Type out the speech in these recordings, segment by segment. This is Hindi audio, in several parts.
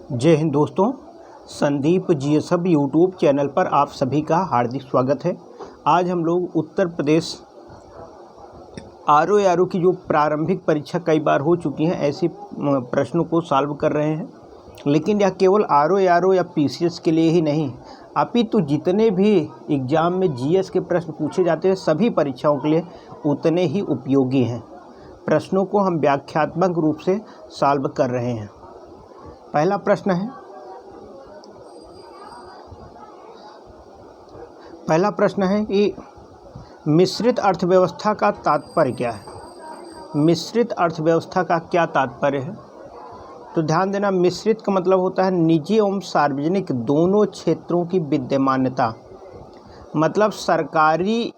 जय हिंद दोस्तों, संदीप जीएसएफ यूट्यूब चैनल पर आप सभी का हार्दिक स्वागत है। आज हम लोग उत्तर प्रदेश आरओ की जो प्रारंभिक परीक्षा कई बार हो चुकी हैं ऐसी प्रश्नों को सॉल्व कर रहे हैं। लेकिन यह केवल आरओ या पीसीएस के लिए ही नहीं, अपितु जितने भी एग्ज़ाम में जीएस के प्रश्न पूछे जाते हैं सभी परीक्षाओं के लिए उतने ही उपयोगी हैं। प्रश्नों को हम व्याख्यात्मक रूप से सॉल्व कर रहे हैं। पहला प्रश्न है कि मिश्रित अर्थव्यवस्था का तात्पर्य क्या है। मिश्रित अर्थव्यवस्था का क्या तात्पर्य है? तो ध्यान देना, मिश्रित का मतलब होता है निजी एवं सार्वजनिक दोनों क्षेत्रों की विद्यमानता। मतलब सरकारी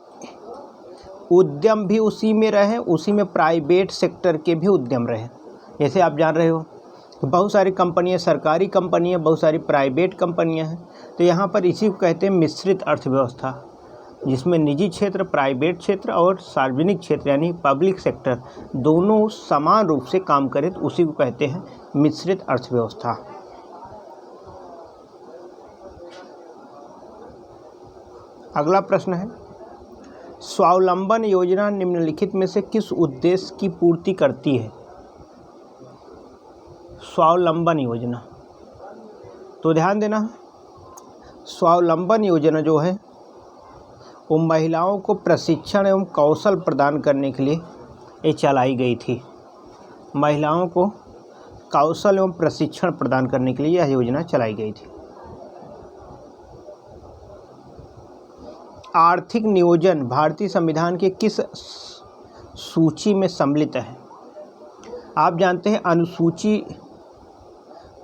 उद्यम भी उसी में रहे, उसी में प्राइवेट सेक्टर के भी उद्यम रहे। जैसे आप जान रहे हो तो बहुत सारी कंपनियां सरकारी कंपनियां, बहुत सारी प्राइवेट कंपनियां हैं। तो यहाँ पर इसी को कहते हैं मिश्रित अर्थव्यवस्था, जिसमें निजी क्षेत्र, प्राइवेट क्षेत्र और सार्वजनिक क्षेत्र यानी पब्लिक सेक्टर दोनों समान रूप से काम करें तो उसी को कहते हैं मिश्रित अर्थव्यवस्था। अगला प्रश्न है, स्वावलंबन योजना निम्नलिखित में से किस उद्देश्य की पूर्ति करती है? स्वावलंबन योजना, तो ध्यान देना, स्वावलंबन योजना जो है वो महिलाओं को प्रशिक्षण एवं कौशल प्रदान करने के लिए ये चलाई गई थी। महिलाओं को कौशल एवं प्रशिक्षण प्रदान करने के लिए यह योजना चलाई गई थी। आर्थिक नियोजन भारतीय संविधान के किस सूची में सम्मिलित है? आप जानते हैं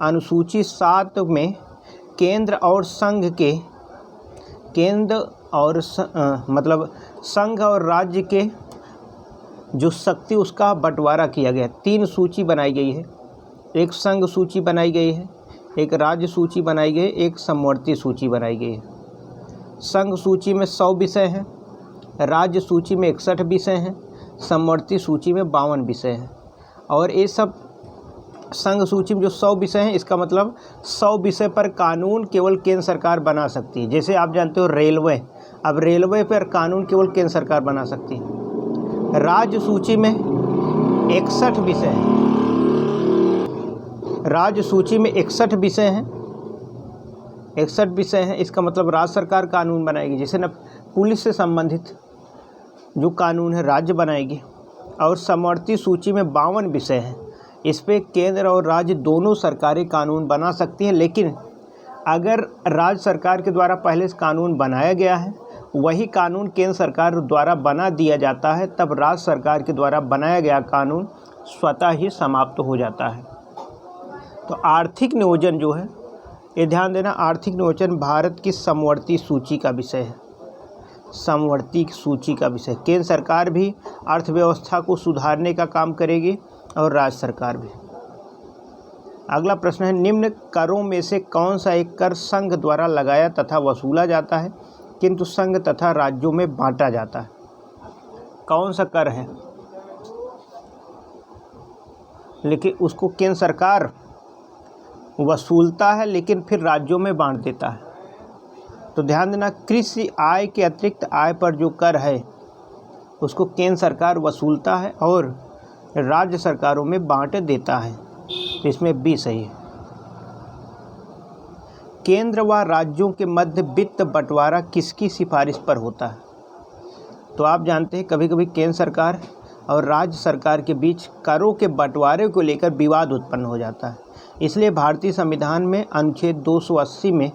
अनुसूची 7 में केंद्र और संघ और राज्य के जो शक्ति उसका बंटवारा किया गया। 3 सूची बनाई गई है, एक संघ सूची बनाई गई है, एक राज्य सूची बनाई गई है, एक समवर्ती सूची बनाई गई है। संघ सूची में 100 विषय हैं, राज्य सूची में 61 विषय हैं, समवर्ती सूची में 52 विषय हैं। और ये सब संघ सूची में जो 100 विषय हैं, इसका मतलब 100 विषय पर कानून केवल केंद्र सरकार बना सकती है। जैसे आप जानते हो रेलवे, अब रेलवे पर कानून केवल केंद्र सरकार बना सकती है। राज्य सूची में 61 विषय हैं, राज्य सूची में 61 विषय हैं, 61 विषय हैं। इसका मतलब राज्य सरकार कानून बनाएगी। जैसे न पुलिस से संबंधित जो कानून है राज्य बनाएगी। और समवर्ती सूची में 52 विषय हैं, इस पे केंद्र और राज्य दोनों सरकारें कानून बना सकती हैं। लेकिन अगर राज्य सरकार के द्वारा पहले से कानून बनाया गया है, वही कानून केंद्र सरकार द्वारा बना दिया जाता है, तब राज्य सरकार के द्वारा बनाया गया कानून स्वतः ही समाप्त हो जाता है। तो आर्थिक नियोजन जो है, ये ध्यान देना, आर्थिक नियोजन भारत की समवर्ती सूची का विषय है। समवर्ती सूची का विषय, केंद्र सरकार भी अर्थव्यवस्था को सुधारने का काम करेगी और राज्य सरकार भी। अगला प्रश्न है, निम्न करों में से कौन सा एक कर संघ द्वारा लगाया तथा वसूला जाता है किंतु संघ तथा राज्यों में बांटा जाता है? कौन सा कर है लेकिन उसको केंद्र सरकार वसूलता है लेकिन फिर राज्यों में बांट देता है? तो ध्यान देना, कृषि आय के अतिरिक्त आय पर जो कर है उसको केंद्र सरकार वसूलता है और राज्य सरकारों में बांट देता है। तो इसमें बी सही है। केंद्र व राज्यों के मध्य वित्त बंटवारा किसकी सिफारिश पर होता है? तो आप जानते हैं कभी कभी केंद्र सरकार और राज्य सरकार के बीच करों के बंटवारे को लेकर विवाद उत्पन्न हो जाता है। इसलिए भारतीय संविधान में अनुच्छेद 280 में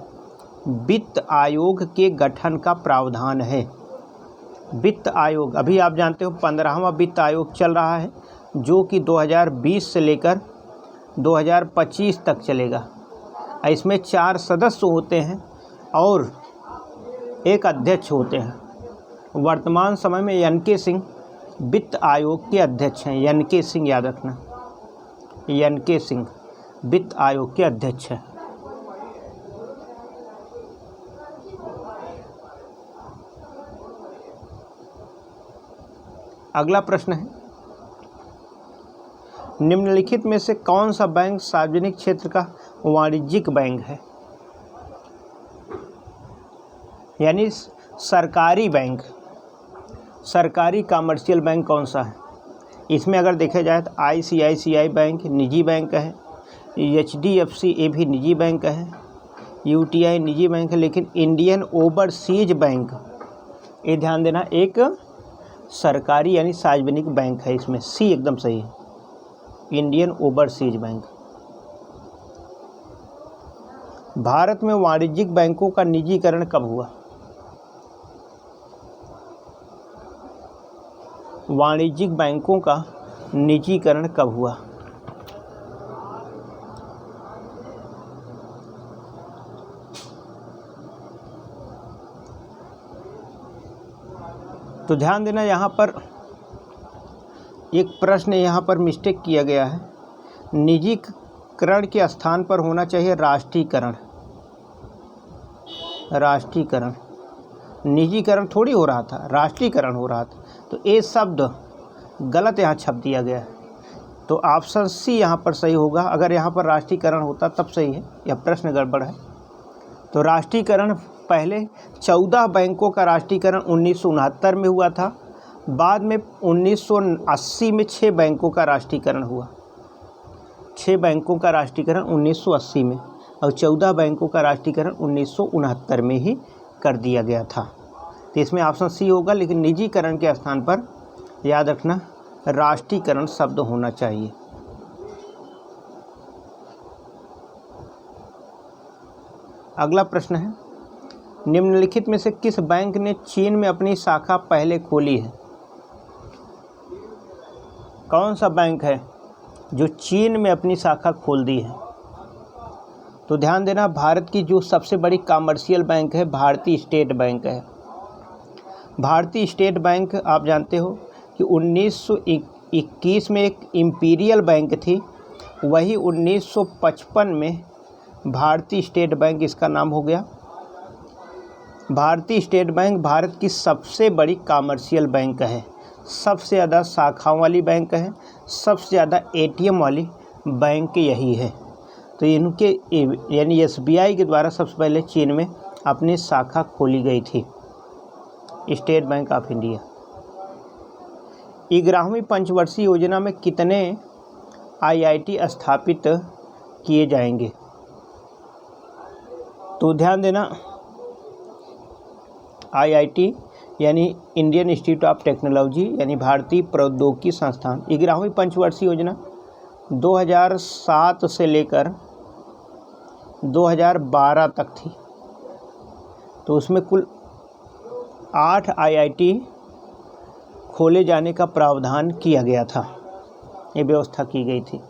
वित्त आयोग के गठन का प्रावधान है। वित्त आयोग, अभी आप जानते हो 15वां वित्त आयोग चल रहा है, जो कि 2020 से लेकर 2025 तक चलेगा। इसमें 4 सदस्य होते हैं और एक अध्यक्ष होते हैं। वर्तमान समय में एन.के. सिंह वित्त आयोग के अध्यक्ष हैं। एन.के. सिंह, याद रखना, एन.के. सिंह वित्त आयोग के अध्यक्ष हैं। अगला प्रश्न है, निम्नलिखित में से कौन सा बैंक सार्वजनिक क्षेत्र का वाणिज्यिक बैंक है? यानी सरकारी बैंक, सरकारी कमर्शियल बैंक कौन सा है? इसमें अगर देखा जाए तो ICICI बैंक निजी बैंक है, HDFC ये भी निजी बैंक है, UTI निजी बैंक है, लेकिन इंडियन ओवरसीज बैंक, ये ध्यान देना, एक सरकारी यानी सार्वजनिक बैंक है। इसमें सी एकदम सही है, इंडियन ओवरसीज बैंक। भारत में वाणिज्यिक बैंकों का निजीकरण कब हुआ? वाणिज्यिक बैंकों का निजीकरण कब हुआ? तो ध्यान देना, यहाँ पर एक प्रश्न यहाँ पर मिस्टेक किया गया है। निजीकरण के स्थान पर होना चाहिए राष्ट्रीयकरण। राष्ट्रीयकरण, निजीकरण थोड़ी हो रहा था, राष्ट्रीयकरण हो रहा था। तो ये शब्द गलत यहाँ छप दिया गया है। तो ऑप्शन सी यहाँ पर सही होगा। अगर यहाँ पर राष्ट्रीयकरण होता तब सही है, यह प्रश्न गड़बड़ है। तो राष्ट्रीयकरण पहले 14 बैंकों का राष्ट्रीयकरण 1969 में हुआ था। बाद में 1980 में 6 बैंकों का राष्ट्रीयकरण हुआ। 6 बैंकों का राष्ट्रीयकरण 1980 में और 14 बैंकों का राष्ट्रीयकरण 1969 में ही कर दिया गया था। तो इसमें ऑप्शन सी होगा। लेकिन निजीकरण के स्थान पर याद रखना राष्ट्रीयकरण शब्द होना चाहिए। अगला प्रश्न है, निम्नलिखित में से किस बैंक ने चीन में अपनी शाखा पहले खोली है? कौन सा बैंक है जो चीन में अपनी शाखा खोल दी है? तो ध्यान देना, भारत की जो सबसे बड़ी कमर्शियल बैंक है भारतीय स्टेट बैंक है। भारतीय स्टेट बैंक आप जानते हो कि 1921 में एक इम्पीरियल बैंक थी, वही 1955 में भारतीय स्टेट बैंक इसका नाम हो गया। भारतीय स्टेट बैंक भारत की सबसे बड़ी कमर्शियल बैंक है, सबसे ज़्यादा शाखाओं वाली बैंक है, सबसे ज़्यादा ATM वाली बैंक यही है। तो इनके यानी SBI के द्वारा सबसे पहले चीन में अपनी शाखा खोली गई थी, स्टेट बैंक ऑफ इंडिया। 11वीं पंचवर्षीय योजना में कितने IIT स्थापित किए जाएंगे? तो ध्यान देना, IIT यानी इंडियन इंस्टीट्यूट ऑफ टेक्नोलॉजी यानी भारतीय प्रौद्योगिकी संस्थान, 11वीं पंचवर्षीय योजना 2007 से लेकर 2012 तक थी। तो उसमें कुल 8 IIT खोले जाने का प्रावधान किया गया था, ये व्यवस्था की गई थी।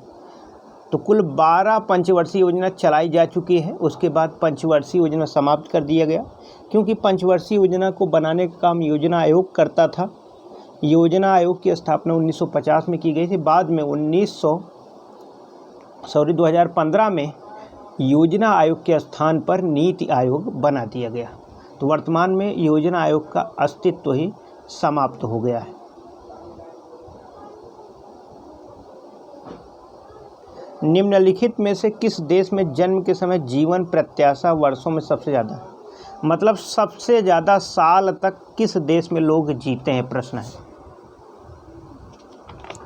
तो कुल 12 पंचवर्षीय योजना चलाई जा चुकी है। उसके बाद पंचवर्षीय योजना समाप्त कर दिया गया, क्योंकि पंचवर्षीय योजना को बनाने का काम योजना आयोग करता था। योजना आयोग की स्थापना 1950 में की गई थी। बाद में 2015 में योजना आयोग के स्थान पर नीति आयोग बना दिया गया। तो वर्तमान में योजना आयोग का अस्तित्व ही समाप्त हो गया है। निम्नलिखित में से किस देश में जन्म के समय जीवन प्रत्याशा वर्षों में सबसे ज़्यादा है? मतलब सबसे ज़्यादा साल तक किस देश में लोग जीते हैं, प्रश्न है।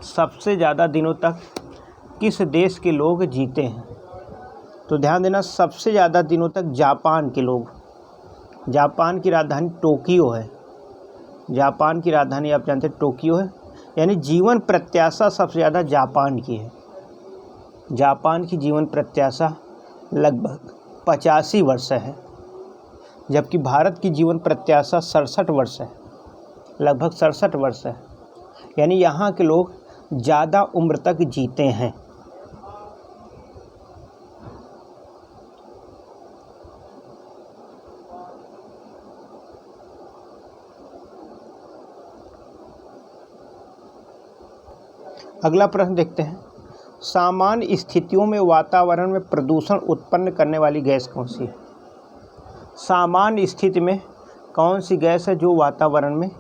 सबसे ज़्यादा दिनों तक किस देश के लोग जीते हैं? तो ध्यान देना, सबसे ज़्यादा दिनों तक जापान के लोग। जापान की राजधानी टोक्यो है। जापान की राजधानी आप जानते हैं टोक्यो है। यानी जीवन प्रत्याशा सबसे ज़्यादा जापान की है। जापान की जीवन प्रत्याशा लगभग 85 वर्ष है, जबकि भारत की जीवन प्रत्याशा 67 वर्ष है, लगभग 67 वर्ष है। यानी यहाँ के लोग ज़्यादा उम्र तक जीते हैं। अगला प्रश्न देखते हैं, सामान्य स्थितियों में वातावरण में प्रदूषण उत्पन्न करने वाली गैस कौन सी है? सामान्य स्थिति में कौन सी गैस है जो वातावरण में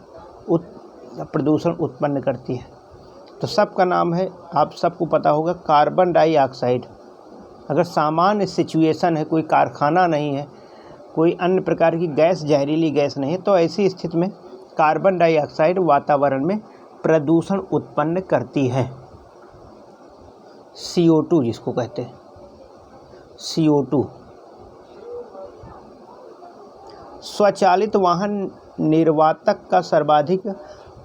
प्रदूषण उत्पन्न करती है? तो सब का नाम है, आप सबको पता होगा, कार्बन डाइऑक्साइड। अगर सामान्य सिचुएशन है, कोई कारखाना नहीं है, कोई अन्य प्रकार की गैस, जहरीली गैस नहीं है, तो ऐसी स्थिति में कार्बन डाइऑक्साइड वातावरण में प्रदूषण उत्पन्न करती है। CO2 जिसको कहते हैं, CO2। स्वचालित वाहन निर्वातक का सर्वाधिक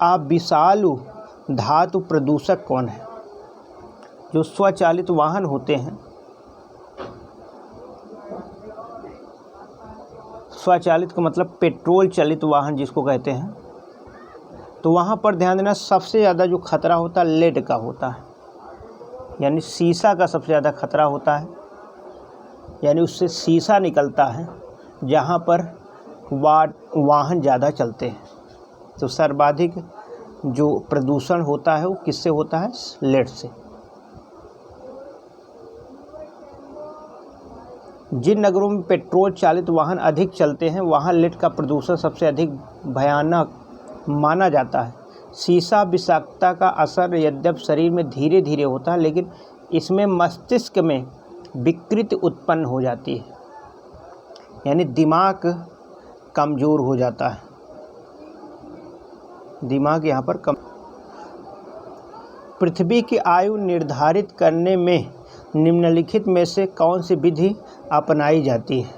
अविषालु धातु प्रदूषक कौन है? जो स्वचालित वाहन होते हैं, स्वचालित का मतलब पेट्रोल चलित वाहन जिसको कहते हैं, तो वहाँ पर ध्यान देना, सबसे ज़्यादा जो खतरा होता है लेड का होता है, यानी सीसा का सबसे ज़्यादा खतरा होता है, यानी उससे सीसा निकलता है जहाँ पर वाहन ज़्यादा चलते हैं। तो सर्वाधिक जो प्रदूषण होता है वो किससे होता है? लेड से। जिन नगरों में पेट्रोल चालित वाहन अधिक चलते हैं वहाँ लेड का प्रदूषण सबसे अधिक भयानक माना जाता है। सीसा विषाक्तता का असर यद्यपि शरीर में धीरे धीरे होता है, लेकिन इसमें मस्तिष्क में विकृति उत्पन्न हो जाती है, यानी दिमाग कमज़ोर हो जाता है, दिमाग यहाँ पर कम। पृथ्वी की आयु निर्धारित करने में निम्नलिखित में से कौन सी विधि अपनाई जाती है?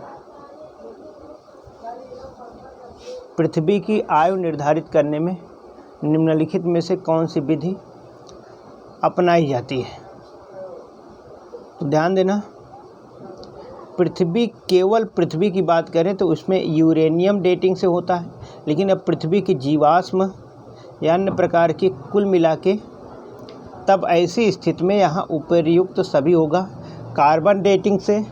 पृथ्वी की आयु निर्धारित करने में निम्नलिखित में से कौन सी विधि अपनाई जाती है? तो ध्यान देना, केवल पृथ्वी की बात करें तो उसमें यूरेनियम डेटिंग से होता है, लेकिन अब पृथ्वी की जीवाश्म या अन्य प्रकार की कुल मिला के, तब ऐसी स्थिति में यहाँ उपर्युक्त सभी होगा, कार्बन डेटिंग से,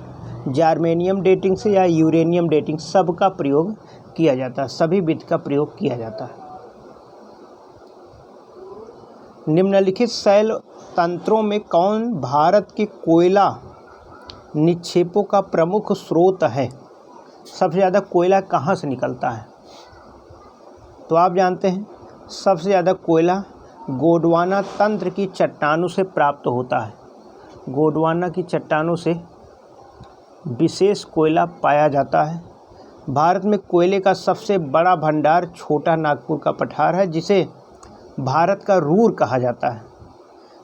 जर्मेनियम डेटिंग से या यूरेनियम डेटिंग, सब का प्रयोग किया जाता है, सभी विधि का प्रयोग किया जाता है। निम्नलिखित शैल तंत्रों में कौन भारत के कोयला निक्षेपों का प्रमुख स्रोत है? सबसे ज़्यादा कोयला कहाँ से निकलता है? तो आप जानते हैं सबसे ज़्यादा कोयला गोंडवाना तंत्र की चट्टानों से प्राप्त होता है। गोंडवाना की चट्टानों से विशेष कोयला पाया जाता है। भारत में कोयले का सबसे बड़ा भंडार छोटा नागपुर का पठार है, जिसे भारत का रूर कहा जाता है।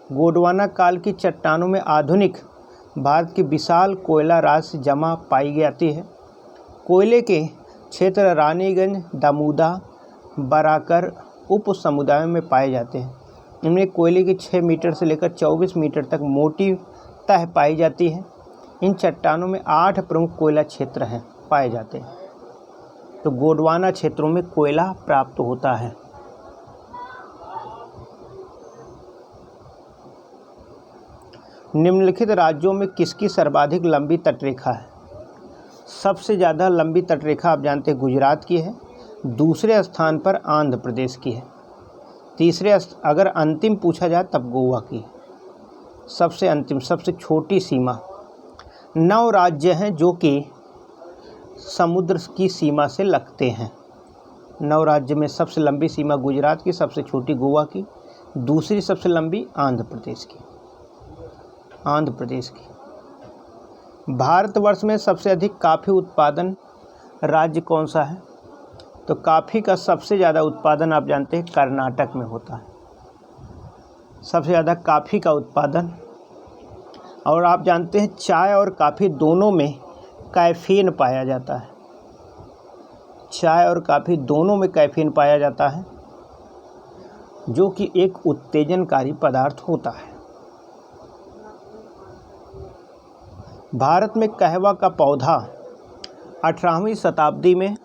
गोंडवाना काल की चट्टानों में आधुनिक भारत की विशाल कोयला राशि जमा पाई जाती है। कोयले के क्षेत्र रानीगंज, दामोदा, बराकर उप समुदायों में पाए जाते हैं। इनमें कोयले की 6 मीटर से लेकर 24 मीटर तक मोटी तह पाई जाती है। इन चट्टानों में 8 प्रमुख कोयला क्षेत्र हैं पाए जाते हैं। तो गोंडवाना क्षेत्रों में कोयला प्राप्त होता है। निम्नलिखित राज्यों में किसकी सर्वाधिक लंबी तटरेखा है? सबसे ज़्यादा लंबी तटरेखा आप जानते हैं गुजरात की है, दूसरे स्थान पर आंध्र प्रदेश की है, तीसरे अगर अंतिम पूछा जाए तब गोवा की। सबसे अंतिम, सबसे छोटी सीमा 9 राज्य हैं जो कि समुद्र की सीमा से लगते हैं। 9 राज्य में सबसे लंबी सीमा गुजरात की, सबसे छोटी गोवा की, दूसरी सबसे लंबी आंध्र प्रदेश की। भारतवर्ष में सबसे अधिक कॉफ़ी उत्पादन राज्य कौन सा है? तो कॉफ़ी का सबसे ज़्यादा उत्पादन आप जानते हैं कर्नाटक में होता है, सबसे ज़्यादा कॉफ़ी का उत्पादन। और आप जानते हैं चाय और कॉफ़ी दोनों में कैफ़ीन पाया जाता है। चाय और कॉफ़ी दोनों में कैफ़ीन पाया जाता है, जो कि एक उत्तेजनकारी पदार्थ होता है। भारत में कहवा का पौधा 18वीं शताब्दी में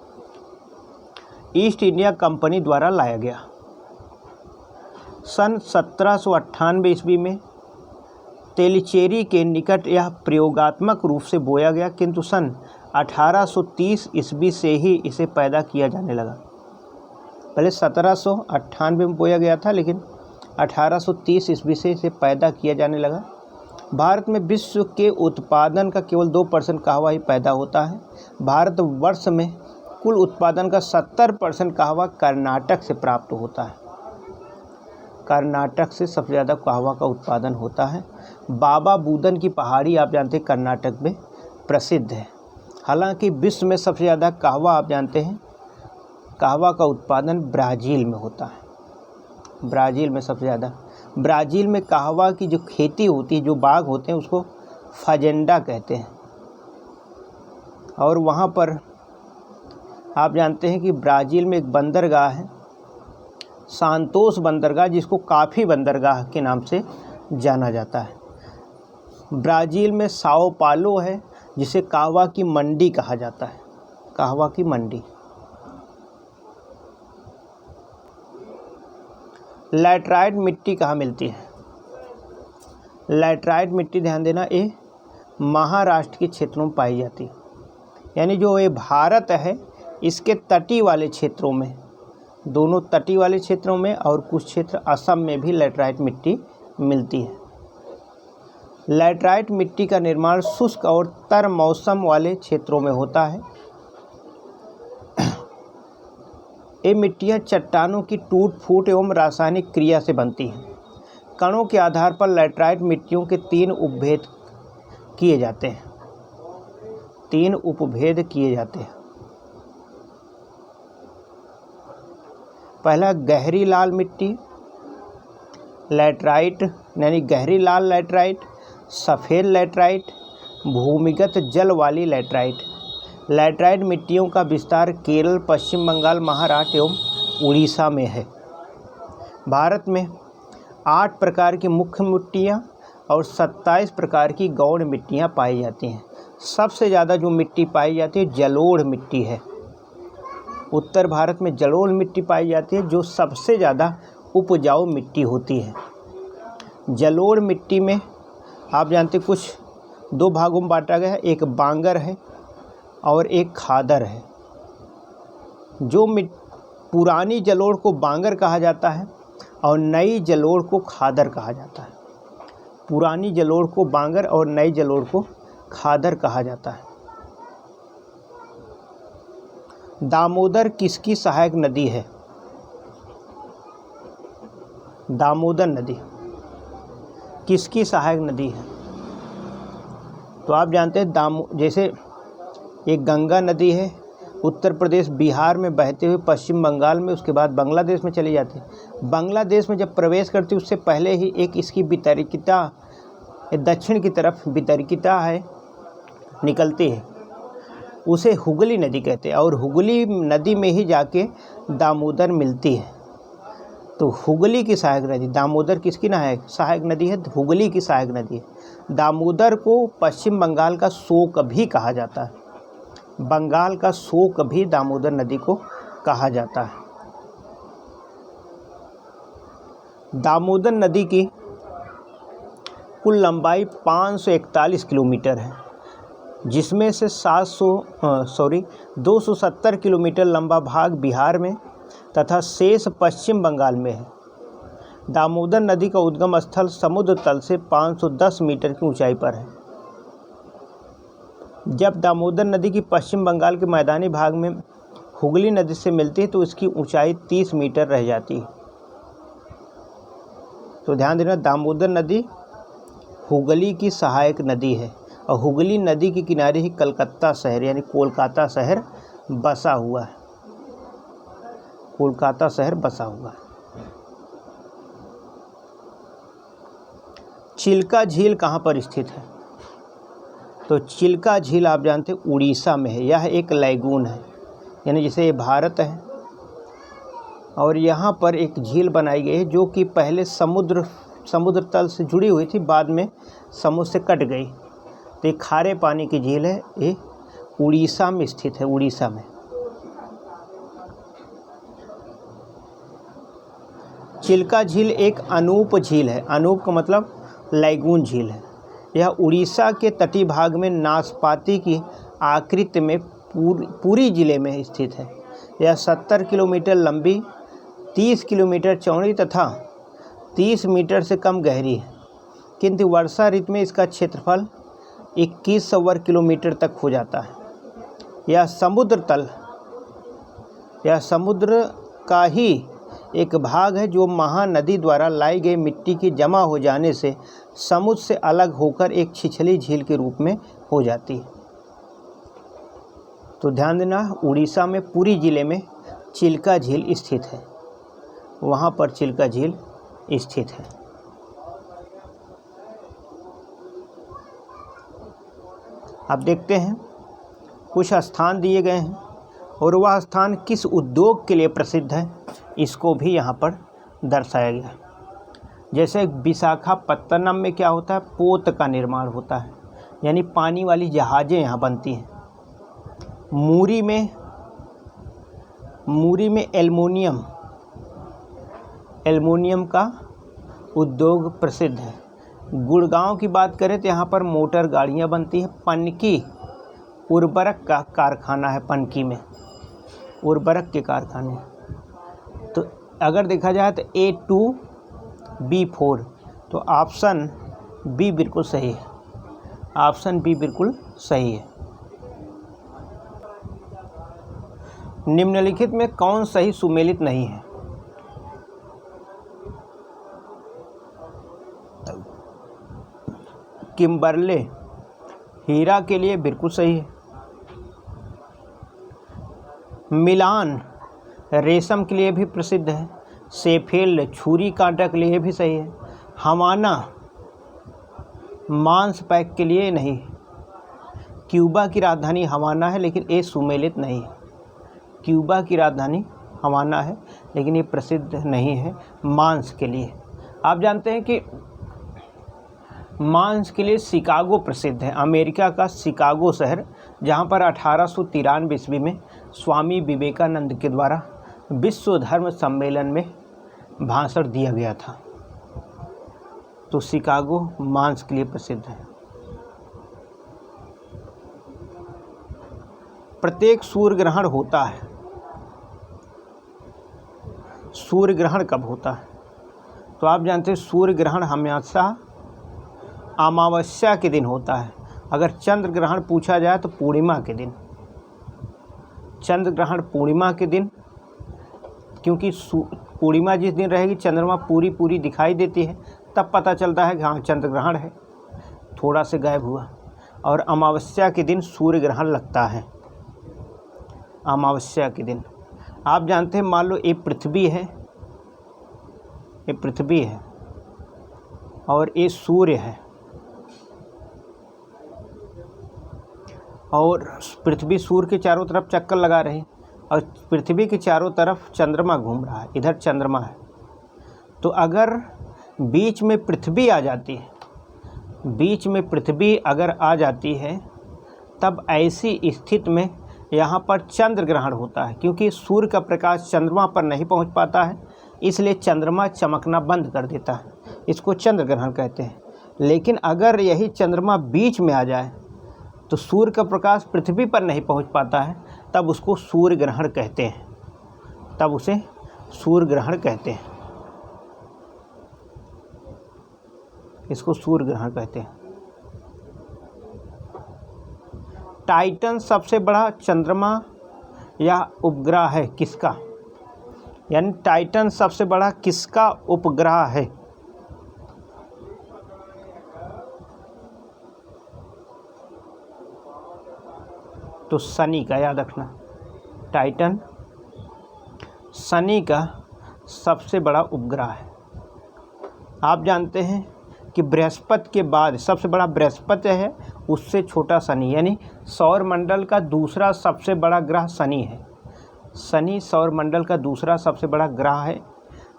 ईस्ट इंडिया कंपनी द्वारा लाया गया। सन 1798 ईस्वी में तेलीचेरी के निकट यह प्रयोगात्मक रूप से बोया गया, किंतु सन 1830 ईस्वी से ही इसे पैदा किया जाने लगा। पहले 1798 में बोया गया था, लेकिन 1830 ईस्वी से इसे पैदा किया जाने लगा। भारत में विश्व के उत्पादन का केवल 2% कहवा ही पैदा होता है। भारतवर्ष में कुल उत्पादन का 70% कहवा कर्नाटक से प्राप्त होता है। कर्नाटक से सबसे ज़्यादा कहवा का उत्पादन होता है। बाबा बूदन की पहाड़ी आप जानते हैं कर्नाटक में प्रसिद्ध है। हालांकि विश्व में सबसे ज़्यादा कहवा आप जानते हैं, कहवा का उत्पादन ब्राज़ील में होता है। ब्राज़ील में सबसे ज़्यादा, ब्राज़ील में कहवा की जो खेती होती है, जो बाग होते हैं, उसको फाजेंडा कहते हैं। और वहाँ पर आप जानते हैं कि ब्राज़ील में एक बंदरगाह है, सांतोस बंदरगाह, जिसको काफ़ी बंदरगाह के नाम से जाना जाता है। ब्राज़ील में साओ पालो है, जिसे कहवा की मंडी कहा जाता है, कहवा की मंडी। लैटराइट मिट्टी कहाँ मिलती है? लैटराइट मिट्टी ध्यान देना, ये महाराष्ट्र के क्षेत्रों में पाई जाती है। यानी जो ये भारत है, इसके तटीय वाले क्षेत्रों में, दोनों तटीय वाले क्षेत्रों में और कुछ क्षेत्र असम में भी लैटराइट मिट्टी मिलती है। लैटराइट मिट्टी का निर्माण शुष्क और तर मौसम वाले क्षेत्रों में होता है। ये मिट्टियाँ चट्टानों की टूट फूट एवं रासायनिक क्रिया से बनती हैं। कणों के आधार पर लैटराइट मिट्टियों के 3 उपभेद किए जाते हैं। 3 उपभेद किए जाते हैं। पहला गहरी लाल मिट्टी लैटराइट, यानी गहरी लाल लैटराइट, सफ़ेद लैटराइट, भूमिगत जल वाली लैटराइट। लैटराइट मिट्टियों का विस्तार केरल, पश्चिम बंगाल, महाराष्ट्र एवं उड़ीसा में है। भारत में 8 प्रकार की मुख्य मिट्टियाँ और 27 प्रकार की गौण मिट्टियाँ पाई जाती हैं। सबसे ज़्यादा जो मिट्टी पाई जाती है जलोढ़ मिट्टी है। उत्तर भारत में जलोढ़ मिट्टी पाई जाती है, जो सबसे ज़्यादा उपजाऊ मिट्टी होती है। जलोढ़ मिट्टी में आप जानते कुछ 2 भागों में बांटा गया है, एक बांगर है और एक खादर है। जो पुरानी जलोढ़ को बांगर कहा जाता है और नई जलोढ़ को खादर कहा जाता है। पुरानी जलोढ़ को बांगर और नई जलोढ़ को खादर कहा जाता है। दामोदर किसकी सहायक नदी है? दामोदर नदी किसकी सहायक नदी है? तो आप जानते हैं जैसे एक गंगा नदी है, उत्तर प्रदेश बिहार में बहते हुए पश्चिम बंगाल में, उसके बाद बांग्लादेश में चली जाती है। बांग्लादेश में जब प्रवेश करती है उससे पहले ही एक इसकी वितरिकिता, दक्षिण की तरफ वितरिकिता है, निकलती है, उसे हुगली नदी कहते हैं। और हुगली नदी में ही जाके दामोदर मिलती है। तो हुगली की सहायक नदी, दामोदर किसकी सहायक नदी है? हुगली की सहायक नदी है। दामोदर को पश्चिम बंगाल का शोक भी कहा जाता है। बंगाल का शोक भी दामोदर नदी को कहा जाता है। दामोदर नदी की कुल लंबाई 541 किलोमीटर है, जिसमें से 270 किलोमीटर लंबा भाग बिहार में तथा शेष पश्चिम बंगाल में है। दामोदर नदी का उद्गम स्थल समुद्र तल से 510 मीटर की ऊंचाई पर है। जब दामोदर नदी की पश्चिम बंगाल के मैदानी भाग में हुगली नदी से मिलती है तो इसकी ऊंचाई 30 मीटर रह जाती है। तो ध्यान देना, दामोदर नदी हुगली की सहायक नदी है और हुगली नदी के किनारे ही कलकत्ता शहर यानी कोलकाता शहर बसा हुआ है। कोलकाता शहर बसा हुआ है। चिल्का झील कहाँ पर स्थित है? तो चिल्का झील आप जानते हैं उड़ीसा में है। यह एक लैगून है, यानी जैसे ये भारत है और यहाँ पर एक झील बनाई गई है जो कि पहले समुद्र तल से जुड़ी हुई थी, बाद में समुद्र से कट गई। तो ये खारे पानी की झील है, ये उड़ीसा में स्थित है, उड़ीसा में। चिल्का झील एक अनूप झील है। अनूप का मतलब लैगून झील है। यह उड़ीसा के तटीय भाग में नाशपाती की आकृति में पुरी जिले में स्थित है। यह 70 किलोमीटर लंबी, 30 किलोमीटर चौड़ी तथा 30 मीटर से कम गहरी है, किंतु वर्षा ऋतु में इसका क्षेत्रफल 2100 वर्ग किलोमीटर तक हो जाता है। यह समुद्र का ही एक भाग है जो महानदी द्वारा लाई गई मिट्टी की जमा हो जाने से समुद्र से अलग होकर एक छिछली झील के रूप में हो जाती है। तो ध्यान देना, उड़ीसा में पुरी जिले में चिल्का झील स्थित है, वहाँ पर चिल्का झील स्थित है। अब देखते हैं कुछ स्थान दिए गए हैं और वह स्थान किस उद्योग के लिए प्रसिद्ध है, इसको भी यहाँ पर दर्शाया गया। जैसे विशाखापत्तनम में क्या होता है, पोत का निर्माण होता है, यानी पानी वाली जहाज़ें यहाँ बनती हैं। मूरी में एल्युमिनियम का उद्योग प्रसिद्ध है। गुड़गांव की बात करें तो यहाँ पर मोटर गाड़ियाँ बनती हैं। पनकी उर्वरक का कारखाना है, पनकी में उर्वरक के कारखाने। तो अगर देखा जाए तो A2B4, तो ऑप्शन बी बिल्कुल सही है, ऑप्शन बी बिल्कुल सही है। निम्नलिखित में कौन सही सुमेलित नहीं है? किम्बरले हीरा के लिए बिल्कुल सही है। मिलान रेशम के लिए भी प्रसिद्ध है। शेफील्ड छुरी कांटा के लिए भी सही है। हवाना मांस पैक के लिए नहीं। क्यूबा की राजधानी हवाना है, लेकिन ये सुमेलित नहीं है। क्यूबा की राजधानी हवाना है, लेकिन ये प्रसिद्ध नहीं है मांस के लिए। आप जानते हैं कि मांस के लिए शिकागो प्रसिद्ध है, अमेरिका का शिकागो शहर, जहाँ पर 1893 ईस्वी में स्वामी विवेकानंद के द्वारा विश्व धर्म सम्मेलन में भाषण दिया गया था। तो शिकागो मांस के लिए प्रसिद्ध है। प्रत्येक सूर्य ग्रहण होता है, सूर्य ग्रहण कब होता है? तो आप जानते हैं सूर्य ग्रहण हमेशा अमावस्या के दिन होता है। अगर चंद्र ग्रहण पूछा जाए तो पूर्णिमा के दिन, चंद्र ग्रहण पूर्णिमा के दिन, क्योंकि पूर्णिमा जिस दिन रहेगी चंद्रमा पूरी दिखाई देती है, तब पता चलता है कि हाँ चंद्र ग्रहण है, थोड़ा से गायब हुआ। और अमावस्या के दिन सूर्य ग्रहण लगता है, अमावस्या के दिन। आप जानते हैं, मान लो ये पृथ्वी है, ये पृथ्वी है और ये सूर्य है, और पृथ्वी सूर्य के चारों तरफ चक्कर लगा रही, और पृथ्वी के चारों तरफ चंद्रमा घूम रहा है, इधर चंद्रमा है। तो अगर बीच में पृथ्वी आ जाती है, बीच में पृथ्वी अगर आ जाती है, तब ऐसी स्थिति में यहाँ पर चंद्र ग्रहण होता है, क्योंकि सूर्य का प्रकाश चंद्रमा पर नहीं पहुँच पाता है, इसलिए चंद्रमा चमकना बंद कर देता है, इसको चंद्र ग्रहण कहते हैं। लेकिन अगर यही चंद्रमा बीच में आ जाए तो सूर्य का प्रकाश पृथ्वी पर नहीं पहुँच पाता है, तब उसको सूर्य ग्रहण कहते हैं, तब उसे सूर्य ग्रहण कहते हैं, इसको सूर्य ग्रहण कहते हैं। टाइटन सबसे बड़ा चंद्रमा या उपग्रह है किसका? यानी टाइटन सबसे बड़ा किसका उपग्रह है? तो शनि का, याद रखना, टाइटन शनि का सबसे बड़ा उपग्रह है। आप जानते हैं कि बृहस्पति के बाद सबसे बड़ा बृहस्पति है, उससे छोटा शनि, यानी सौर मंडल का दूसरा सबसे बड़ा ग्रह शनि है। शनि सौर मंडल का दूसरा सबसे बड़ा ग्रह है।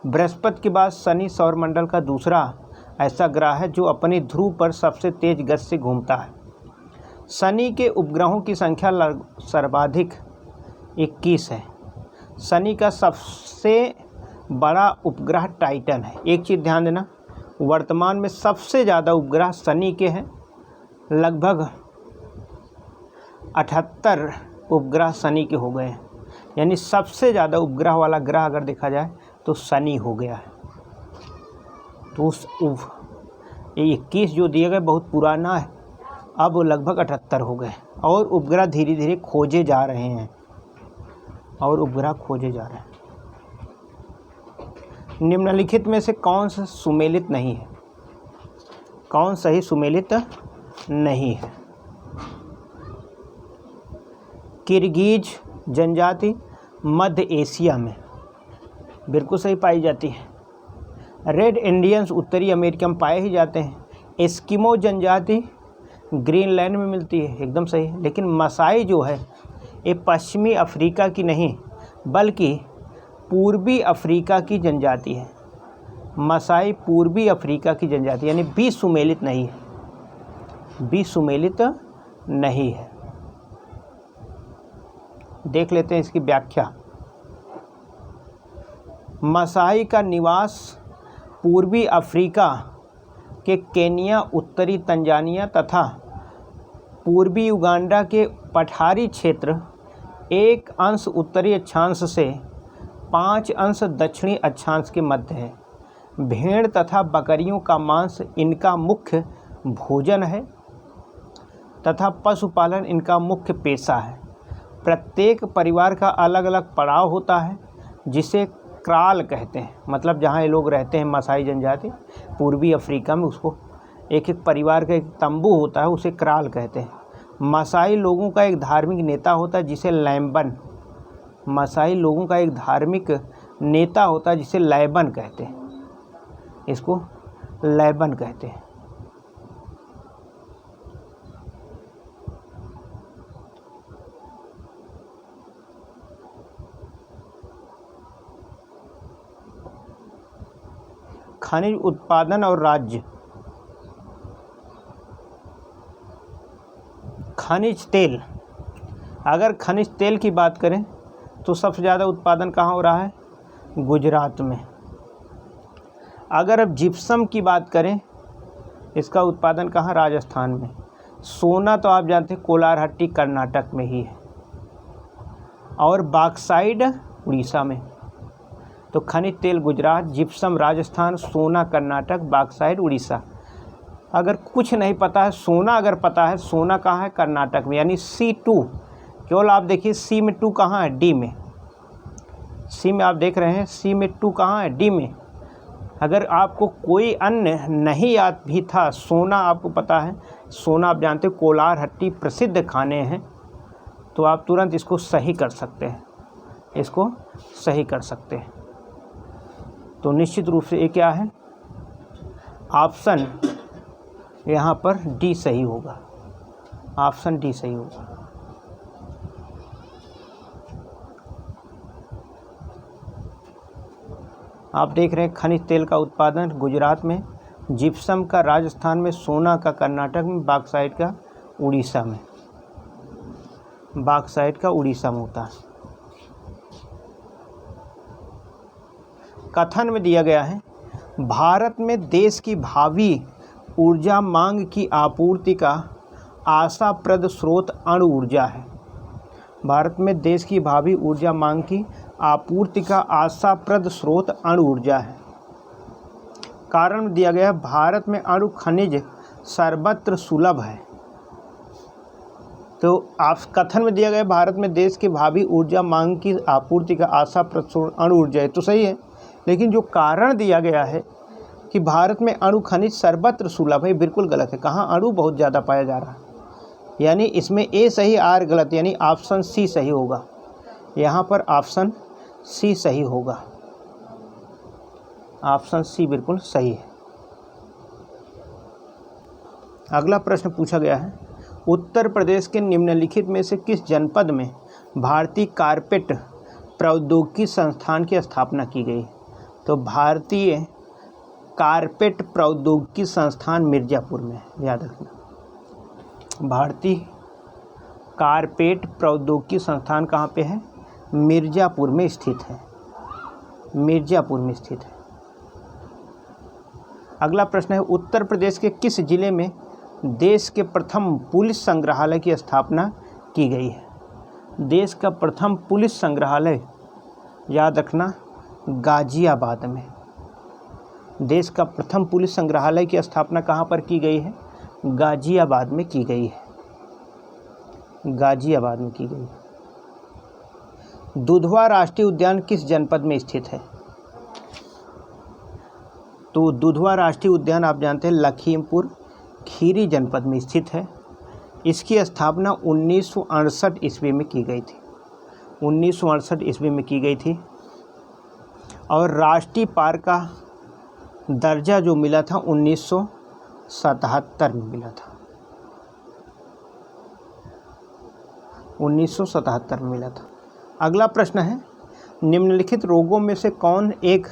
बृहस्पति के बाद शनि सौर मंडल का दूसरा ऐसा ग्रह है जो अपने ध्रुव पर सबसे तेज गति से घूमता है। शनि के उपग्रहों की संख्या सर्वाधिक 21 है। शनि का सबसे बड़ा उपग्रह टाइटन है। एक चीज़ ध्यान देना, वर्तमान में सबसे ज़्यादा उपग्रह शनि के हैं, लगभग 78 उपग्रह शनि के हो गए हैं। यानी सबसे ज़्यादा उपग्रह वाला ग्रह अगर देखा जाए तो शनि हो गया है। तो उस 21 जो दिए गए बहुत पुराना है, अब वो लगभग 78 हो गए, और उपग्रह धीरे धीरे खोजे जा रहे हैं, और उपग्रह खोजे जा रहे हैं। निम्नलिखित में से कौन सा सुमेलित नहीं है? कौन सही सुमेलित नहीं है? किर्गिज जनजाति मध्य एशिया में बिल्कुल सही पाई जाती है। रेड इंडियंस उत्तरी अमेरिका में पाए ही जाते हैं। एस्किमो जनजाति ग्रीनलैंड में मिलती है, एकदम सही है। लेकिन मसाई जो है ये पश्चिमी अफ्रीका की नहीं बल्कि पूर्वी अफ्रीका की जनजाति है। मसाई पूर्वी अफ्रीका की जनजाति, यानी बी सुमेलित नहीं है, बी सुमेलित नहीं है। देख लेते हैं इसकी व्याख्या। मसाई का निवास पूर्वी अफ्रीका के केनिया, उत्तरी तंजानिया तथा पूर्वी युगांडा के पठारी क्षेत्र, 1 अंश उत्तरी अक्षांश से 5 अंश दक्षिणी अक्षांश के मध्य है। भेड़ तथा बकरियों का मांस इनका मुख्य भोजन है तथा पशुपालन इनका मुख्य पेशा है। प्रत्येक परिवार का अलग अलग पड़ाव होता है जिसे क्राल कहते हैं। मतलब जहाँ ये लोग रहते हैं मसाई जनजाति पूर्वी अफ्रीका में, उसको एक एक परिवार का एक तंबू होता है, उसे क्राल कहते हैं। मसाई लोगों का एक धार्मिक नेता होता है जिसे लैम्बन, मसाई लोगों का एक धार्मिक नेता होता है जिसे लैबन कहते हैं, इसको लैबन कहते हैं। खनिज उत्पादन और राज्य। खनिज तेल, अगर खनिज तेल की बात करें तो सबसे ज़्यादा उत्पादन कहाँ हो रहा है? गुजरात में। अगर अब जिप्सम की बात करें, इसका उत्पादन कहाँ? राजस्थान में। सोना तो आप जानते हैं कोलारहट्टी कर्नाटक में ही है, और बॉक्साइट उड़ीसा में। तो खनिज तेल गुजरात, जिप्सम राजस्थान, सोना कर्नाटक, बॉक्साइट उड़ीसा। अगर कुछ नहीं पता है, सोना अगर पता है, सोना कहाँ है? कर्नाटक में, यानी C2। केवल आप देखिए C में 2 कहाँ है? D में। C में आप देख रहे हैं, C में 2 कहाँ है? D में। अगर आपको कोई अन्य नहीं याद भी था, सोना आपको पता है, सोना आप जानते हो कोलारहट्टी प्रसिद्ध खाने हैं, तो आप तुरंत इसको सही कर सकते हैं, इसको सही कर सकते हैं। तो निश्चित रूप से ये क्या है? ऑप्शन यहाँ पर डी सही होगा, ऑप्शन डी सही होगा। आप देख रहे हैं खनिज तेल का उत्पादन गुजरात में, जिप्सम का राजस्थान में, सोना का कर्नाटक में, बॉक्साइट का उड़ीसा में, बॉक्साइट का उड़ीसा में होता है। कथन में दिया गया है, भारत में देश की भावी ऊर्जा मांग की आपूर्ति का आशाप्रद स्रोत अणु ऊर्जा है। भारत में देश की भावी ऊर्जा मांग की आपूर्ति का आशाप्रद स्रोत अणु ऊर्जा है। कारण दिया गया, भारत में अणु खनिज सर्वत्र सुलभ है। तो आप कथन में दिया गया भारत में देश की भावी ऊर्जा मांग की आपूर्ति का आशाप्रद स्रोत अणु ऊर्जा है, तो सही है। लेकिन जो कारण दिया गया है कि भारत में अणु खनिज सर्वत्र सुलभ है, बिल्कुल गलत है। कहाँ? अणु बहुत ज़्यादा पाया जा रहा है, यानी इसमें ए सही आर गलत, यानी ऑप्शन सी सही होगा। यहाँ पर ऑप्शन सी सही होगा, ऑप्शन सी बिल्कुल सही है। अगला प्रश्न पूछा गया है, उत्तर प्रदेश के निम्नलिखित में से किस जनपद में भारतीय कारपेट प्रौद्योगिकी संस्थान की स्थापना की गई? तो भारतीय कारपेट प्रौद्योगिकी संस्थान मिर्ज़ापुर में, याद रखना। भारतीय कारपेट प्रौद्योगिकी संस्थान कहाँ पे है? मिर्ज़ापुर में स्थित है, मिर्ज़ापुर में स्थित है। अगला प्रश्न है, उत्तर प्रदेश के किस जिले में देश के प्रथम पुलिस संग्रहालय की स्थापना की गई है? देश का प्रथम पुलिस संग्रहालय, याद रखना, गाज़ियाबाद में। देश का प्रथम पुलिस संग्रहालय की स्थापना कहाँ पर की गई है? गाज़ियाबाद में की गई है, गाज़ियाबाद में की गई है। दुधवा राष्ट्रीय उद्यान किस जनपद में स्थित है? तो दुधवा राष्ट्रीय उद्यान आप जानते हैं लखीमपुर खीरी जनपद में स्थित है। इसकी स्थापना 1968 ईस्वी में की गई थी। 1968 ईस्वी में की गई थी और राष्ट्रीय पार्क का दर्जा जो मिला था 1977 में मिला था। 1977 में मिला था। अगला प्रश्न है, निम्नलिखित रोगों में से कौन एक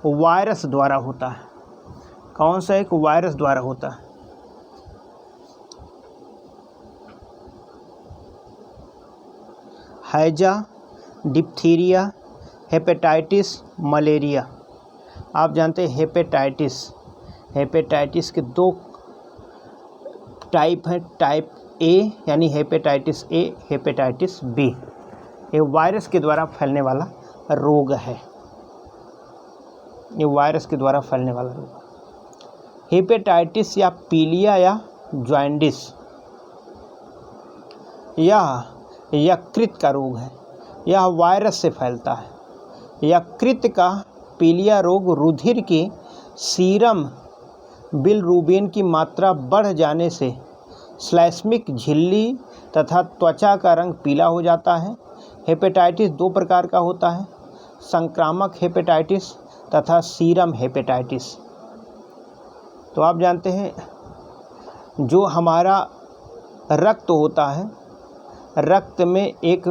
वायरस द्वारा होता है? कौन सा एक वायरस द्वारा होता है? हैजा, डिप्थीरिया, हेपेटाइटिस, मलेरिया। आप जानते हैं हेपेटाइटिस के दो टाइप हैं, टाइप ए यानी हेपेटाइटिस ए, हेपेटाइटिस बी। ये वायरस के द्वारा फैलने वाला रोग है। ये वायरस के द्वारा फैलने वाला रोग। हेपेटाइटिस या पीलिया या जॉन्डिस यह यकृत का रोग है। यह वायरस से फैलता है। यकृत का पीलिया रोग रुधिर की सीरम बिलरुबिन की मात्रा बढ़ जाने से श्लैष्मिक झिल्ली तथा त्वचा का रंग पीला हो जाता है। हेपेटाइटिस दो प्रकार का होता है, संक्रामक हेपेटाइटिस तथा सीरम हेपेटाइटिस। तो आप जानते हैं जो हमारा रक्त होता है, रक्त में एक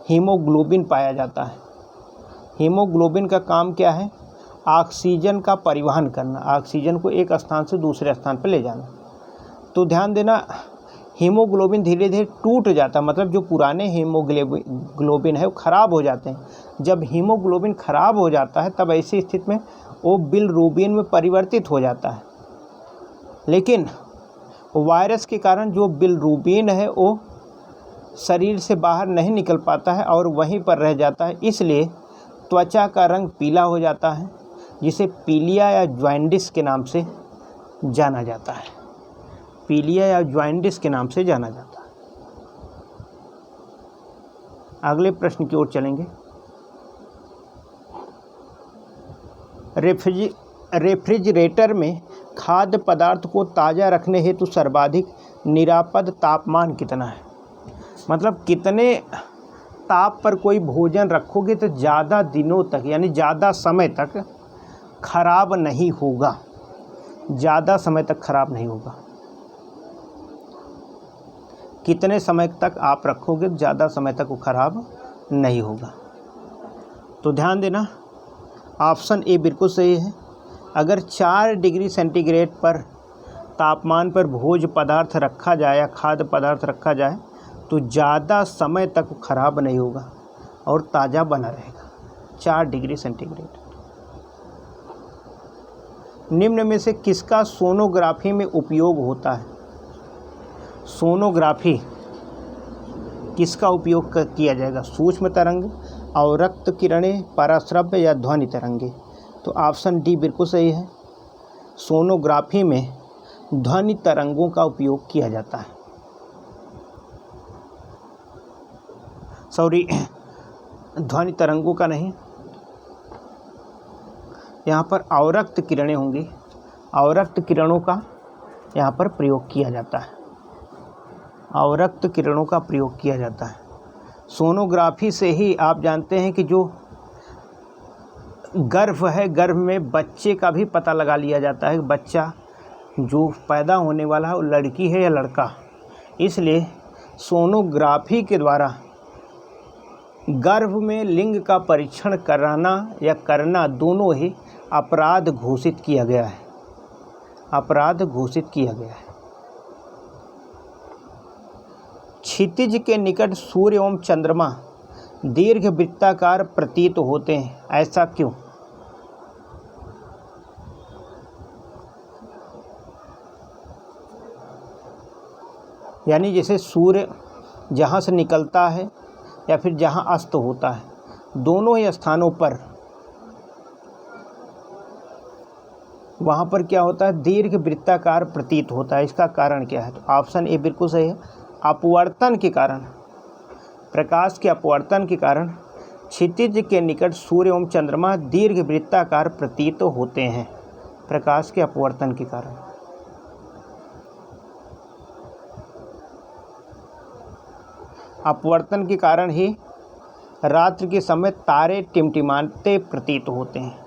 हीमोग्लोबिन पाया जाता है। हीमोग्लोबिन का काम क्या है? ऑक्सीजन का परिवहन करना, ऑक्सीजन को एक स्थान से दूसरे स्थान पर ले जाना। तो ध्यान देना, हीमोग्लोबिन धीरे धीरे टूट जाता है, मतलब जो पुराने हीमोग्लोबिन है वो ख़राब हो जाते हैं। जब हीमोग्लोबिन ख़राब हो जाता है तब ऐसी स्थिति में वो बिलरुबिन में परिवर्तित हो जाता है। लेकिन वायरस के कारण जो बिलरुबिन है वो शरीर से बाहर नहीं निकल पाता है और वहीं पर रह जाता है, इसलिए त्वचा का रंग पीला हो जाता है, जिसे पीलिया या जॉन्डिस के नाम से जाना जाता है। पीलिया या जॉन्डिस के नाम से जाना जाता है। अगले प्रश्न की ओर चलेंगे। रेफ्रिजरेटर में खाद्य पदार्थ को ताज़ा रखने हेतु सर्वाधिक निरापद तापमान कितना है? मतलब कितने ताप पर कोई भोजन रखोगे तो ज़्यादा दिनों तक यानी ज़्यादा समय तक खराब नहीं होगा, ज़्यादा समय तक खराब नहीं होगा। कितने समय तक आप रखोगे तो ज़्यादा समय तक वो खराब नहीं होगा? तो ध्यान देना, ऑप्शन ए बिल्कुल सही है। अगर 4 डिग्री सेंटीग्रेड पर तापमान पर भोज्य पदार्थ रखा जाए या खाद्य पदार्थ रखा जाए तो ज़्यादा समय तक खराब नहीं होगा और ताज़ा बना रहेगा। 4 डिग्री सेंटीग्रेड। निम्न में से किसका सोनोग्राफी में उपयोग होता है? सोनोग्राफी किसका उपयोग किया जाएगा? सूक्ष्म तरंग, अवरक्त किरणें, पराश्रव्य या ध्वनि तरंगे? तो ऑप्शन डी बिल्कुल सही है। सोनोग्राफी में ध्वनि तरंगों का उपयोग किया जाता है। सॉरी, ध्वनि तरंगों का नहीं, यहाँ पर अवरक्त किरणें होंगी। अवरक्त किरणों का यहाँ पर प्रयोग किया जाता है। अवरक्त किरणों का प्रयोग किया जाता है। सोनोग्राफी से ही आप जानते हैं कि जो गर्भ है, गर्भ में बच्चे का भी पता लगा लिया जाता है, बच्चा जो पैदा होने वाला है वो लड़की है या लड़का। इसलिए सोनोग्राफी के द्वारा गर्भ में लिंग का परीक्षण कराना या करना दोनों ही अपराध घोषित किया गया है। अपराध घोषित किया गया है। क्षितिज के निकट सूर्य एवं चंद्रमा दीर्घ वृत्ताकार प्रतीत होते हैं, ऐसा क्यों? यानी जैसे सूर्य जहाँ से निकलता है या फिर जहाँ अस्त होता है, दोनों ही स्थानों पर वहाँ पर क्या होता है? दीर्घ वृत्ताकार प्रतीत होता है। इसका कारण क्या है? तो ऑप्शन ए बिल्कुल सही है। अपवर्तन के कारण, प्रकाश के अपवर्तन के कारण क्षितिज के निकट सूर्य एवं चंद्रमा दीर्घ वृत्ताकार प्रतीत होते हैं। प्रकाश के अपवर्तन के कारण। अपवर्तन के कारण ही रात्रि के समय तारे टिमटिमाते प्रतीत होते हैं।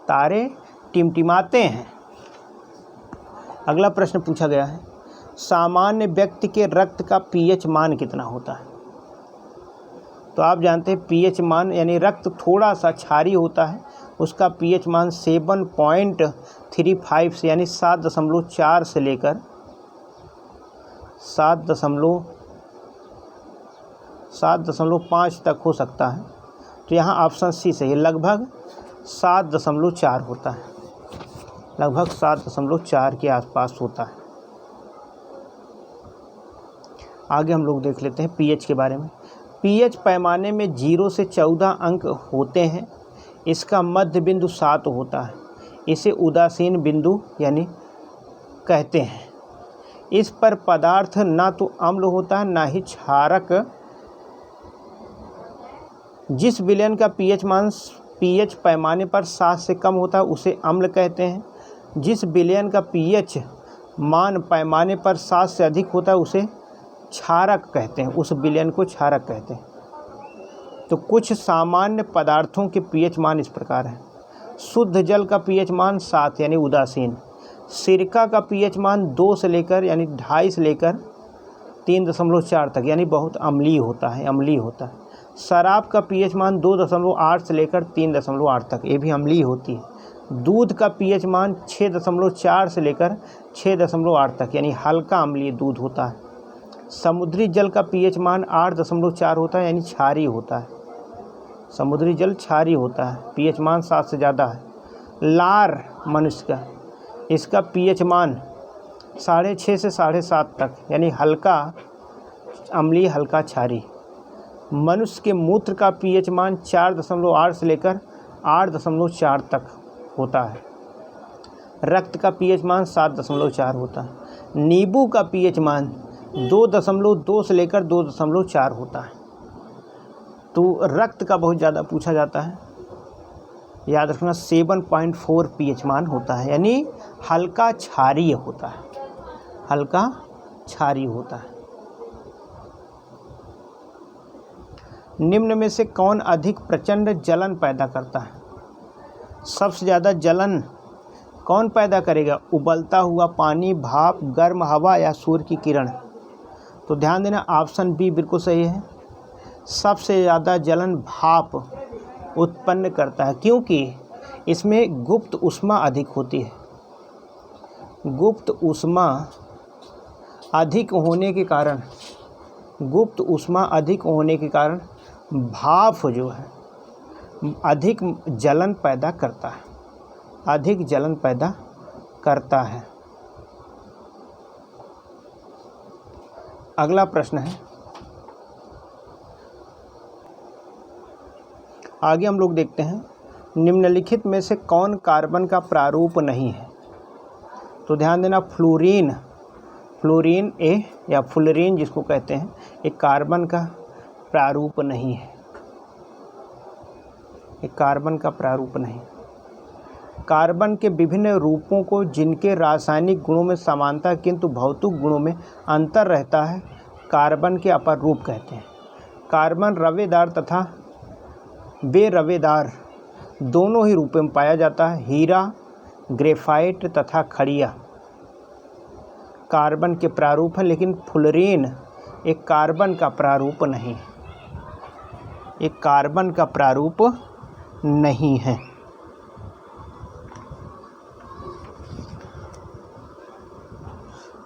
तारे टिमटिमाते हैं। अगला प्रश्न पूछा गया है, सामान्य व्यक्ति के रक्त का पीएच मान कितना होता है? तो आप जानते हैं पीएच मान यानी रक्त थोड़ा सा क्षारीय होता है, उसका पीएच मान 7.35 से यानी 7.4 से लेकर 7.5 तक हो सकता है। तो यहाँ ऑप्शन सी सही है, लगभग 7.4 होता है, लगभग 7.4 के आसपास होता है। आगे हम लोग देख लेते हैं पीएच के बारे में। पीएच पैमाने में 0 से 14 अंक होते हैं। इसका मध्य बिंदु 7 होता है। इसे उदासीन बिंदु यानी कहते हैं। इस पर पदार्थ ना तो अम्ल होता है ना ही क्षारक। जिस विलयन का पीएच पैमाने पर 7 से कम होता है उसे अम्ल कहते हैं। जिस विलयन का पीएच मान पैमाने पर 7 से अधिक होता है उसे क्षारक कहते हैं, उस विलयन को क्षारक कहते हैं। तो कुछ सामान्य पदार्थों के पीएच मान इस प्रकार हैं। शुद्ध जल का पीएच मान 7 यानी उदासीन। सिरका का पीएच मान 2 से लेकर यानी 2.5 से लेकर 3.4 तक यानी बहुत अम्लीय होता है, अम्लीय होता है। शराब का पीएच मान 2.8 से लेकर 3.8 तक, ये भी अम्लीय होती है। दूध का पीएच मान 6.4 से लेकर 6.8 तक यानी हल्का अम्लीय दूध होता है। समुद्री जल का पीएच मान 8.4 होता है यानी क्षारीय होता है। समुद्री जल क्षारीय होता है, पीएच मान 7 से ज़्यादा है। लार मनुष्य का, इसका पीएच मान 6.5 से 7.5 तक यानी हल्का अम्लीय, हल्का क्षारीय। मनुष्य के मूत्र का पीएच मान 4.8 से लेकर 8.4 तक होता है। रक्त का पीएच मान 7.4 होता है। नींबू का पीएच मान 2.2 से लेकर 2.4 होता है। तो रक्त का बहुत ज़्यादा पूछा जाता है, याद रखना 7.4 पीएच मान होता है यानी हल्का क्षारीय होता है, हल्का क्षारीय होता है। निम्न में से कौन अधिक प्रचंड जलन पैदा करता है? सबसे ज़्यादा जलन कौन पैदा करेगा? उबलता हुआ पानी, भाप, गर्म हवा या सूर्य की किरण? तो ध्यान देना ऑप्शन बी बिल्कुल सही है। सबसे ज़्यादा जलन भाप उत्पन्न करता है क्योंकि इसमें गुप्त ऊष्मा अधिक होती है। गुप्त ऊष्मा अधिक होने के कारण, गुप्त ऊष्मा अधिक होने के कारण भाप जो है अधिक जलन पैदा करता है, अधिक जलन पैदा करता है। अगला प्रश्न है, आगे हम लोग देखते हैं निम्नलिखित में से कौन कार्बन का प्रारूप नहीं है? तो ध्यान देना फ्लोरीन, फ्लोरीन ए या फ्लोरीन जिसको कहते हैं, एक कार्बन का प्रारूप नहीं है, एक कार्बन का प्रारूप नहीं। कार्बन के विभिन्न रूपों को जिनके रासायनिक गुणों में समानता किंतु भौतिक गुणों में अंतर रहता है कार्बन के अपर रूप कहते हैं। कार्बन रवेदार तथा बेरवेदार दोनों ही रूपों में पाया जाता है। हीरा, ग्रेफाइट तथा खड़िया कार्बन के प्रारूप हैं, लेकिन फ्लोरीन एक कार्बन का प्रारूप नहीं, एक कार्बन का प्रारूप नहीं है।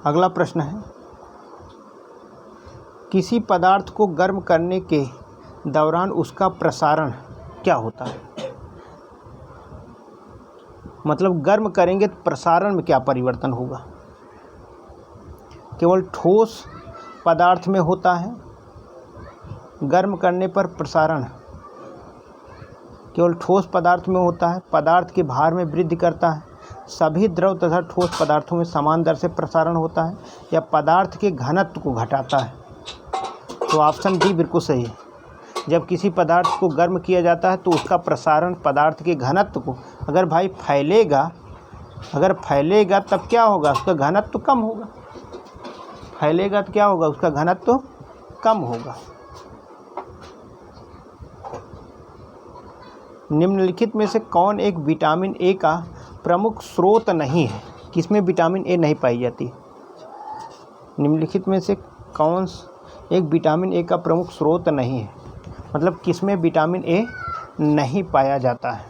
अगला प्रश्न है, किसी पदार्थ को गर्म करने के दौरान उसका प्रसारण क्या होता है? मतलब गर्म करेंगे तो प्रसारण में क्या परिवर्तन होगा? केवल ठोस पदार्थ में होता है। गर्म करने पर प्रसारण केवल ठोस पदार्थ में होता है। पदार्थ के भार में वृद्धि करता है। सभी द्रव तथा ठोस पदार्थों में समान दर से प्रसारण होता है या पदार्थ के घनत्व को घटाता है। तो ऑप्शन डी बिल्कुल सही है। जब किसी पदार्थ को गर्म किया जाता है तो उसका प्रसारण पदार्थ के घनत्व को, अगर भाई फैलेगा अगर फैलेगा तब क्या होगा, उसका घनत्व तो कम होगा। फैलेगा तो क्या होगा, उसका घनत्व तो कम होगा। निम्नलिखित में से कौन एक विटामिन ए का प्रमुख स्रोत नहीं है? किसमें विटामिन ए नहीं पाई जाती? निम्नलिखित में से कौन एक विटामिन ए का प्रमुख स्रोत नहीं है, मतलब किसमें विटामिन ए नहीं पाया जाता है?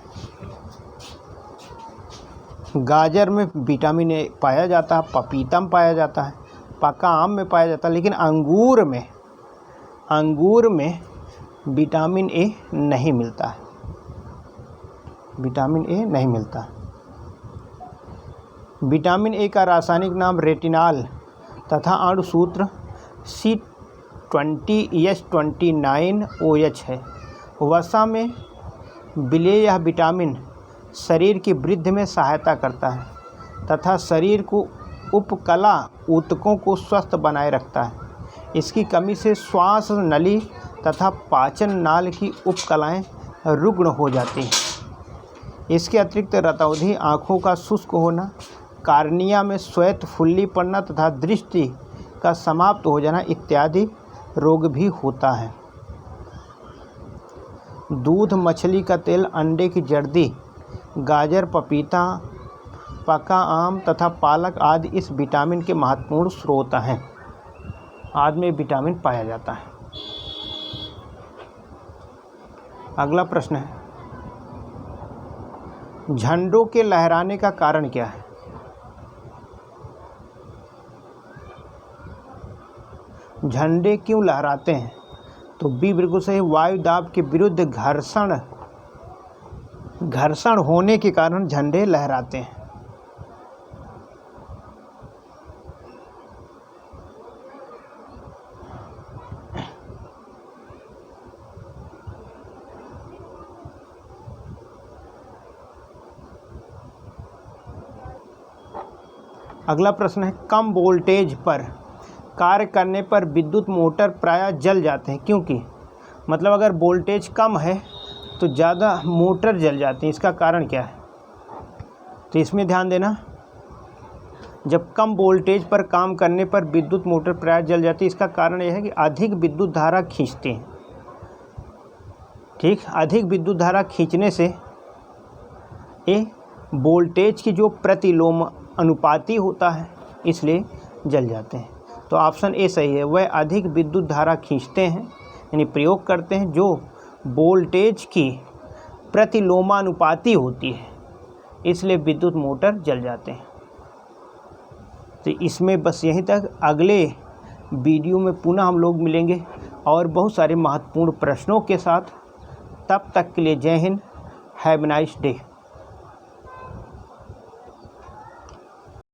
गाजर में विटामिन ए पाया जाता है, पपीता में पाया जाता है, पका आम में पाया जाता है, लेकिन अंगूर में विटामिन ए नहीं मिलता है। विटामिन ए नहीं मिलता। विटामिन ए का रासायनिक नाम रेटिनॉल तथा अणुसूत्र C20H29OH है। वसा में विलेय यह विटामिन शरीर की वृद्धि में सहायता करता है तथा शरीर को उपकला ऊतकों को स्वस्थ बनाए रखता है। इसकी कमी से श्वास नली तथा पाचन नाल की उपकलाएं रुग्ण हो जाती हैं। इसके अतिरिक्त रतौंधी, आँखों का शुष्क होना, कार्निया में श्वेत फुल्ली पड़ना तथा दृष्टि का समाप्त हो जाना इत्यादि रोग भी होता है। दूध, मछली का तेल, अंडे की जर्दी, गाजर, पपीता, पका आम तथा पालक आदि इस विटामिन के महत्वपूर्ण स्रोत हैं। आदि में विटामिन पाया जाता है। अगला प्रश्न है, झंडों के लहराने का कारण क्या है? झंडे क्यों लहराते हैं? तो बी बिल्कुल सही। वायु दाब के विरुद्ध घर्षण होने के कारण झंडे लहराते हैं। अगला प्रश्न है, कम वोल्टेज पर कार्य करने पर विद्युत मोटर प्रायः जल जाते हैं, क्योंकि मतलब अगर वोल्टेज कम है तो ज़्यादा मोटर जल जाती है, इसका कारण क्या है? तो इसमें ध्यान देना, जब कम वोल्टेज पर काम करने पर विद्युत मोटर प्रायः जल जाती है, इसका कारण यह है कि अधिक विद्युत धारा खींचते हैं। ठीक, अधिक विद्युत धारा खींचने से ये वोल्टेज की जो प्रतिलोम अनुपाती होता है, इसलिए जल जाते हैं। तो ऑप्शन ए सही है। वह अधिक विद्युत धारा खींचते हैं यानी प्रयोग करते हैं जो वोल्टेज की प्रतिलोमानुपाती होती है, इसलिए विद्युत मोटर जल जाते हैं। तो इसमें बस यहीं तक। अगले वीडियो में पुनः हम लोग मिलेंगे और बहुत सारे महत्वपूर्ण प्रश्नों के साथ। तब तक के लिए जय Hind, have a nice day.